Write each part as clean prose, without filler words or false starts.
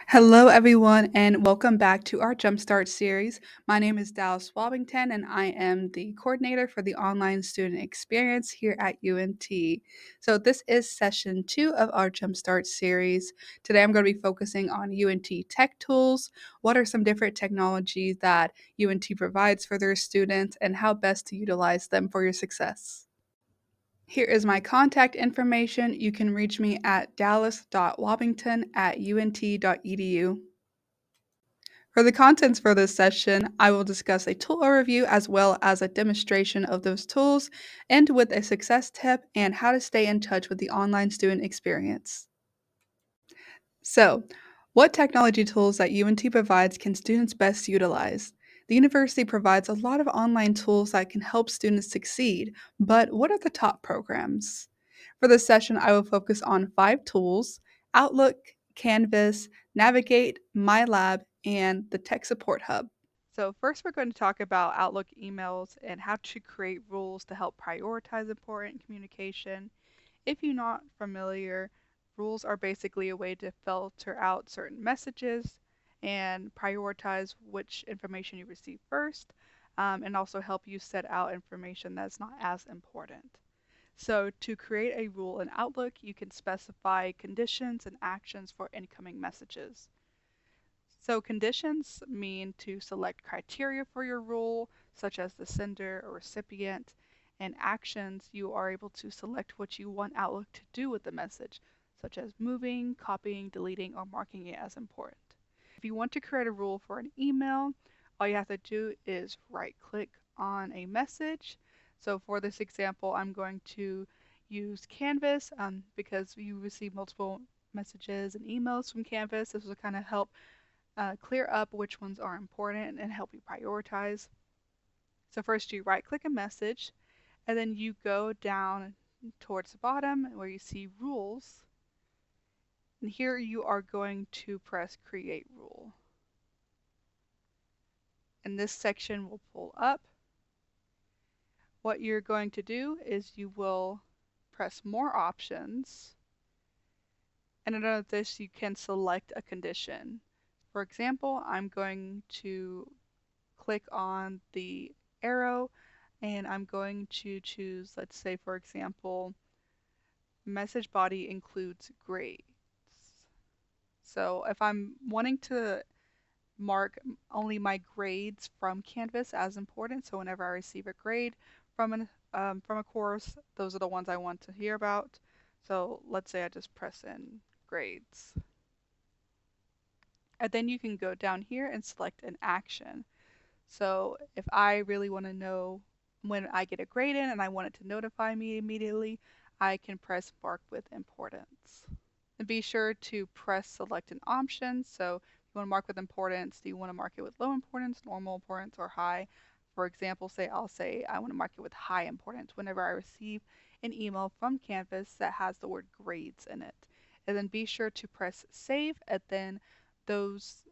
Hello, everyone, and welcome back to our Jumpstart series. My name is Dallas Swabbington, and I am the coordinator for the online student experience here at UNT. So, this is session 2 of our Jumpstart series. Today, I'm going to be focusing on UNT tech tools. What are some different technologies that UNT provides for their students, and how best to utilize them for your success? Here is my contact information. You can reach me at dallas.wobbington@unt.edu. For the contents for this session, I will discuss a tool overview as well as a demonstration of those tools, and with a success tip and how to stay in touch with the online student experience. So, what technology tools that UNT provides can students best utilize? The university provides a lot of online tools that can help students succeed, but what are the top programs? For this session, I will focus on 5 tools: Outlook, Canvas, Navigate, MyLab, and the Tech Support Hub. So, first, we're going to talk about Outlook emails and how to create rules to help prioritize important communication. If you're not familiar, rules are basically a way to filter out certain messages and prioritize which information you receive first, and also help you set out information that's not as important. So, to create a rule in Outlook, you can specify conditions and actions for incoming messages. So, conditions mean to select criteria for your rule, such as the sender or recipient, and actions, you are able to select what you want Outlook to do with the message, such as moving, copying, deleting, or marking it as important. If you want to create a rule for an email, all you have to do is right click on a message. So for this example, I'm going to use Canvas because you receive multiple messages and emails from Canvas. This will kind of help clear up which ones are important and help you prioritize. So first you right click a message, and then you go down towards the bottom where you see rules, and here you are going to press create rule. And this section will pull up. What you're going to do is you will press more options, and under this you can select a condition. For example, I'm going to click on the arrow and I'm going to choose, let's say for example, message body includes grades. So if I'm wanting to mark only my grades from Canvas as important, so whenever I receive a grade from a course, those are the ones I want to hear about. So let's say I just press in grades. And then you can go down here and select an action. So if I really want to know when I get a grade in and I want it to notify me immediately, I can press mark with importance. And be sure to press select an option. So if you want to mark with importance, do you want to mark it with low importance, normal importance, or high? For example, I'll say I want to mark it with high importance whenever I receive an email from Canvas that has the word grades in it. And then be sure to press save, and then those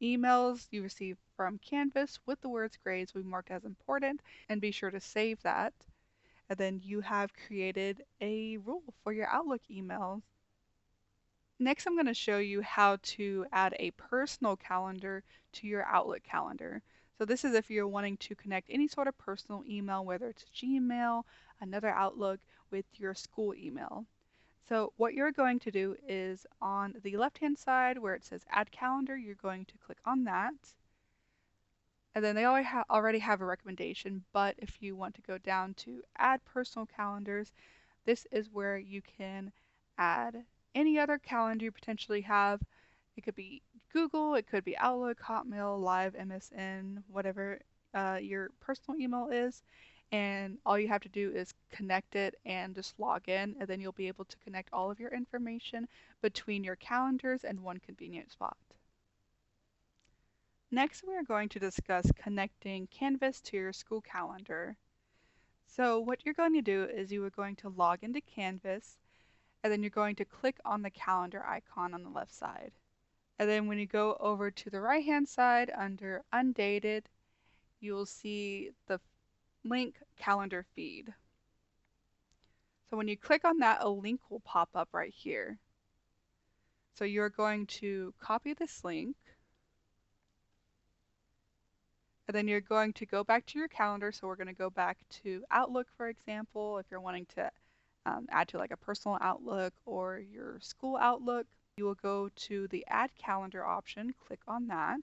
emails you receive from Canvas with the words grades will be marked as important, and be sure to save that. And then you have created a rule for your Outlook emails. Next, I'm going to show you how to add a personal calendar to your Outlook calendar. So this is if you're wanting to connect any sort of personal email, whether it's Gmail, another Outlook, with your school email. So what you're going to do is on the left-hand side where it says Add Calendar, you're going to click on that. And then they already have a recommendation, but if you want to go down to Add Personal Calendars, this is where you can add any other calendar you potentially have. It could be Google, it could be Outlook, Hotmail, Live, MSN, whatever your personal email is. And all you have to do is connect it and just log in, and then you'll be able to connect all of your information between your calendars in one convenient spot. Next, we are going to discuss connecting Canvas to your school calendar. So what you're going to do is you are going to log into Canvas, and then you're going to click on the calendar icon on the left side. And then when you go over to the right hand side under Undated, you will see the link Calendar Feed. So when you click on that, a link will pop up right here. So you're going to copy this link, and then you're going to go back to your calendar. So we're going to go back to Outlook, for example, if you're wanting to add to like a personal Outlook or your school Outlook. You will go to the Add Calendar option, click on that.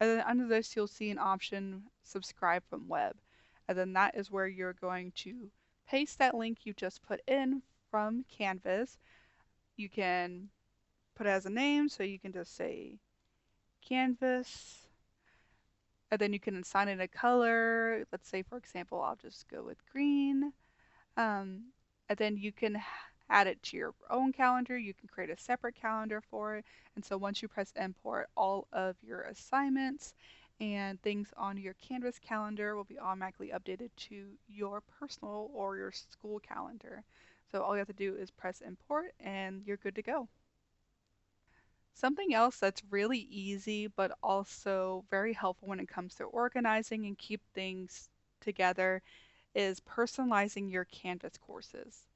And then under this, you'll see an option, Subscribe from Web. And then that is where you're going to paste that link you just put in from Canvas. You can put it as a name, so you can just say Canvas. And then you can assign it a color. Let's say, for example, I'll just go with green. Um, and then you can add it to your own calendar. You can create a separate calendar for it. And so once you press import, all of your assignments and things on your Canvas calendar will be automatically updated to your personal or your school calendar. So all you have to do is press import and you're good to go. Something else that's really easy but also very helpful when it comes to organizing and keep things together is personalizing your Canvas courses.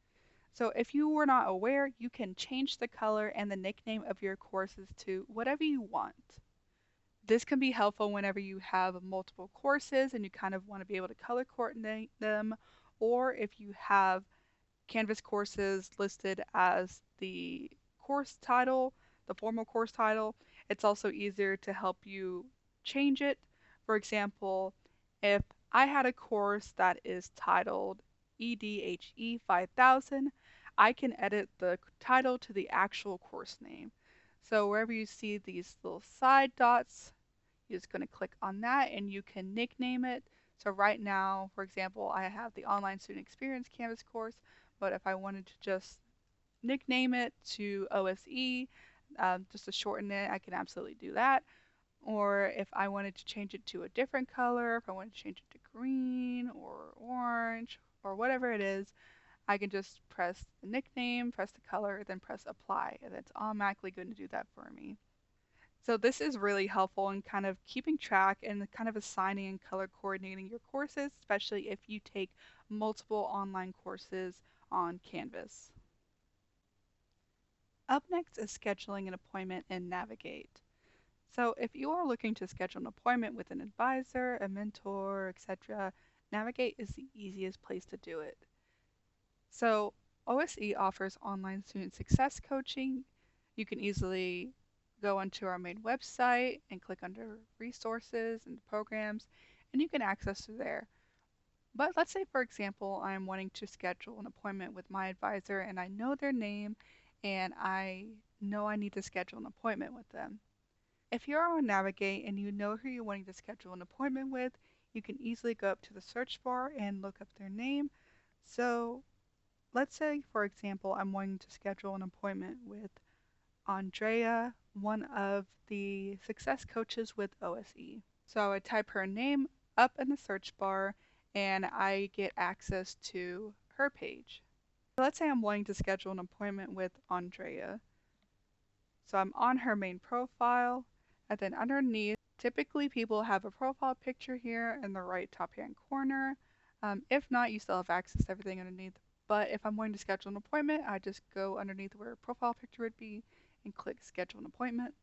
So if you were not aware, you can change the color and the nickname of your courses to whatever you want. This can be helpful whenever you have multiple courses and you kind of want to be able to color coordinate them, or if you have Canvas courses listed as the course title, the formal course title. It's also easier to help you change it. For example, if I had a course that is titled EDHE 5000, I can edit the title to the actual course name. So wherever you see these little side dots, you're just going to click on that and you can nickname it. So right now, for example, I have the Online Student Experience Canvas course, but if I wanted to just nickname it to OSE, just to shorten it, I can absolutely do that. Or if I wanted to change it to a different color, if I wanted to change it to green or orange or whatever it is, I can just press the nickname, press the color, then press apply, and it's automatically going to do that for me. So this is really helpful in kind of keeping track and kind of assigning and color coordinating your courses, especially if you take multiple online courses on Canvas. Up next is scheduling an appointment in Navigate. So if you are looking to schedule an appointment with an advisor, a mentor, etc., Navigate is the easiest place to do it. So OSE offers online student success coaching. You can easily go onto our main website and click under resources and programs, and you can access through there. But let's say, for example, I'm wanting to schedule an appointment with my advisor and I know their name and I know I need to schedule an appointment with them. If you're on Navigate and you know who you're wanting to schedule an appointment with, you can easily go up to the search bar and look up their name. So let's say, for example, I'm wanting to schedule an appointment with Andrea, one of the success coaches with OSE. So I would type her name up in the search bar and I get access to her page. So let's say I'm wanting to schedule an appointment with Andrea. So I'm on her main profile, and then underneath, typically people have a profile picture here in the right top hand corner. If not, you still have access to everything underneath. But if I'm wanting to schedule an appointment, I just go underneath where a profile picture would be and click schedule an appointment.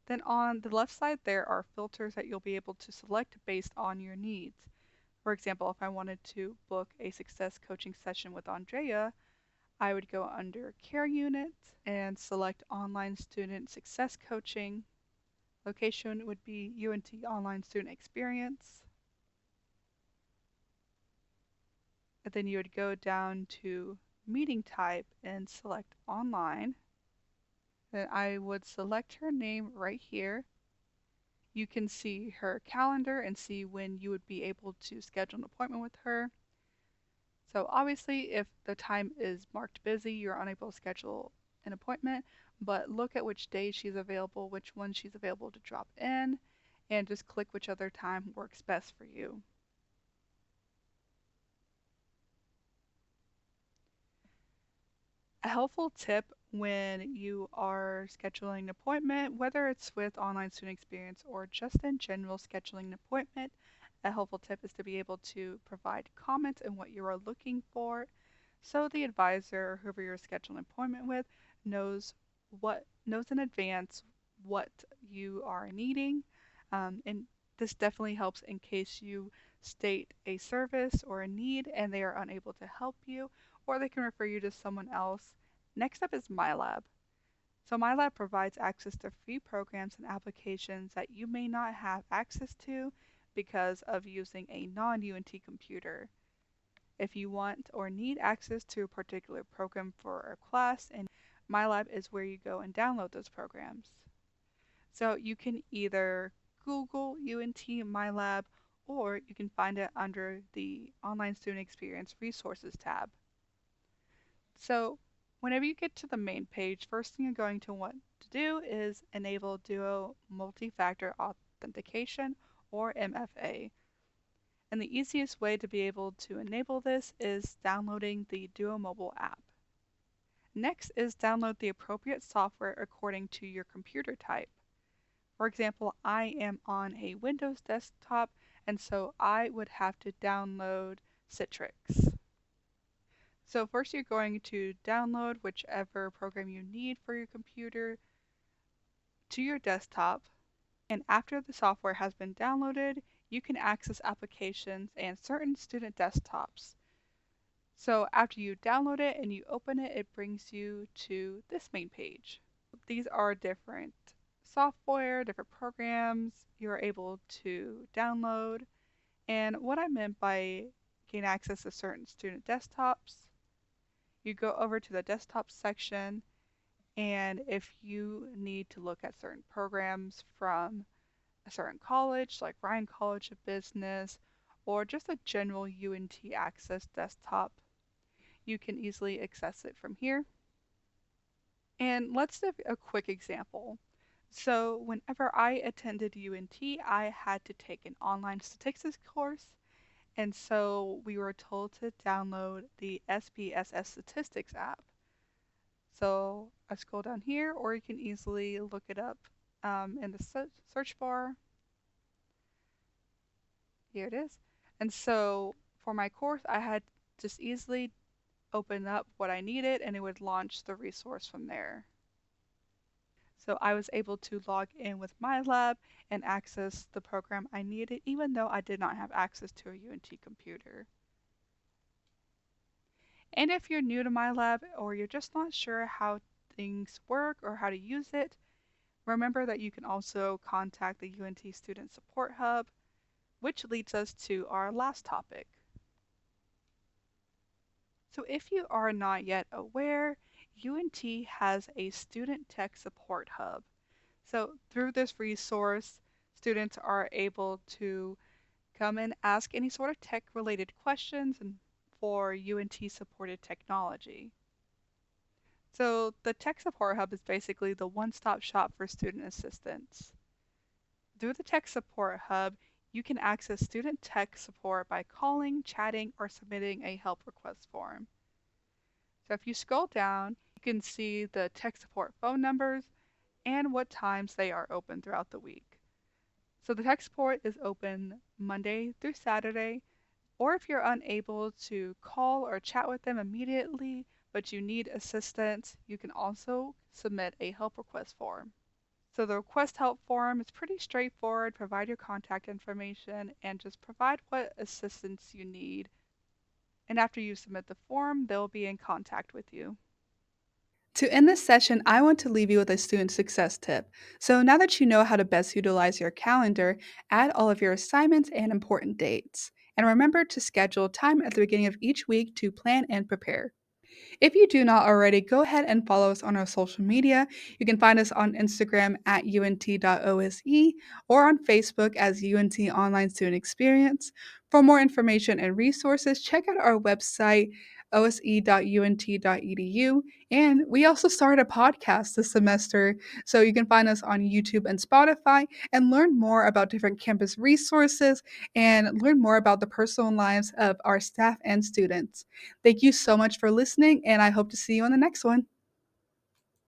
Then on the left side, there are filters that you'll be able to select based on your needs. For example, if I wanted to book a success coaching session with Andrea, I would go under Care Unit and select Online Student Success Coaching. Location would be UNT Online Student Experience. And then you would go down to Meeting Type and select Online. Then I would select her name right here. You can see her calendar and see when you would be able to schedule an appointment with her. So obviously, if the time is marked busy, you're unable to schedule an appointment, but look at which days she's available, which one she's available to drop in, and just click which other time works best for you. A helpful tip when you are scheduling an appointment, whether it's with Online Student Experience or just in general scheduling an appointment, a helpful tip is to be able to provide comments on what you are looking for. So the advisor, or whoever you're scheduling an appointment with, knows knows in advance what you are needing, and this definitely helps in case you state a service or a need and they are unable to help you, or they can refer you to someone else. Next up is MyLab. So MyLab provides access to free programs and applications that you may not have access to because of using a non-UNT computer. If you want or need access to a particular program for a class, and MyLab is where you go and download those programs. So you can either Google UNT MyLab or you can find it under the Online Student Experience Resources tab. So whenever you get to the main page, first thing you're going to want to do is enable Duo Multi-Factor Authentication, or MFA. And the easiest way to be able to enable this is downloading the Duo mobile app. Next is download the appropriate software according to your computer type. For example, I am on a Windows desktop, and so I would have to download Citrix. So first you're going to download whichever program you need for your computer to your desktop, and after the software has been downloaded, you can access applications and certain student desktops. So after you download it and you open it, it brings you to this main page. These are different software, different programs you're able to download. And what I meant by gain access to certain student desktops, you go over to the desktop section, and if you need to look at certain programs from a certain college, like Ryan College of Business, or just a general UNT Access desktop, you can easily access it from here. And let's give a quick example. So whenever I attended UNT, I had to take an online statistics course, and so we were told to download the SPSS Statistics app. So I scroll down here, or you can easily look it up in the search bar. Here it is. And so for my course, I had just easily open up what I needed and it would launch the resource from there. So I was able to log in with MyLab and access the program I needed, even though I did not have access to a UNT computer. And if you're new to MyLab or you're just not sure how things work or how to use it, remember that you can also contact the UNT Student Support Hub, which leads us to our last topic. So if you are not yet aware, UNT has a student tech support hub. So through this resource, students are able to come and ask any sort of tech related questions and for UNT supported technology. So the tech support hub is basically the one-stop shop for student assistance. Through the tech support hub, you can access student tech support by calling, chatting, or submitting a help request form. So if you scroll down, you can see the tech support phone numbers and what times they are open throughout the week. So the tech support is open Monday through Saturday, or if you're unable to call or chat with them immediately, but you need assistance, you can also submit a help request form. So the request help form is pretty straightforward. Provide your contact information and just provide what assistance you need. And after you submit the form, they'll be in contact with you. To end this session, I want to leave you with a student success tip. So now that you know how to best utilize your calendar, add all of your assignments and important dates. And remember to schedule time at the beginning of each week to plan and prepare. If you do not already, go ahead and follow us on our social media. You can find us on Instagram at unt.ose or on Facebook as UNT Online Student Experience. For more information and resources, check out our website, ose.unt.edu. And we also started a podcast this semester, so you can find us on YouTube and Spotify and learn more about different campus resources and learn more about the personal lives of our staff and students. Thank you so much for listening, and I hope to see you on the next one.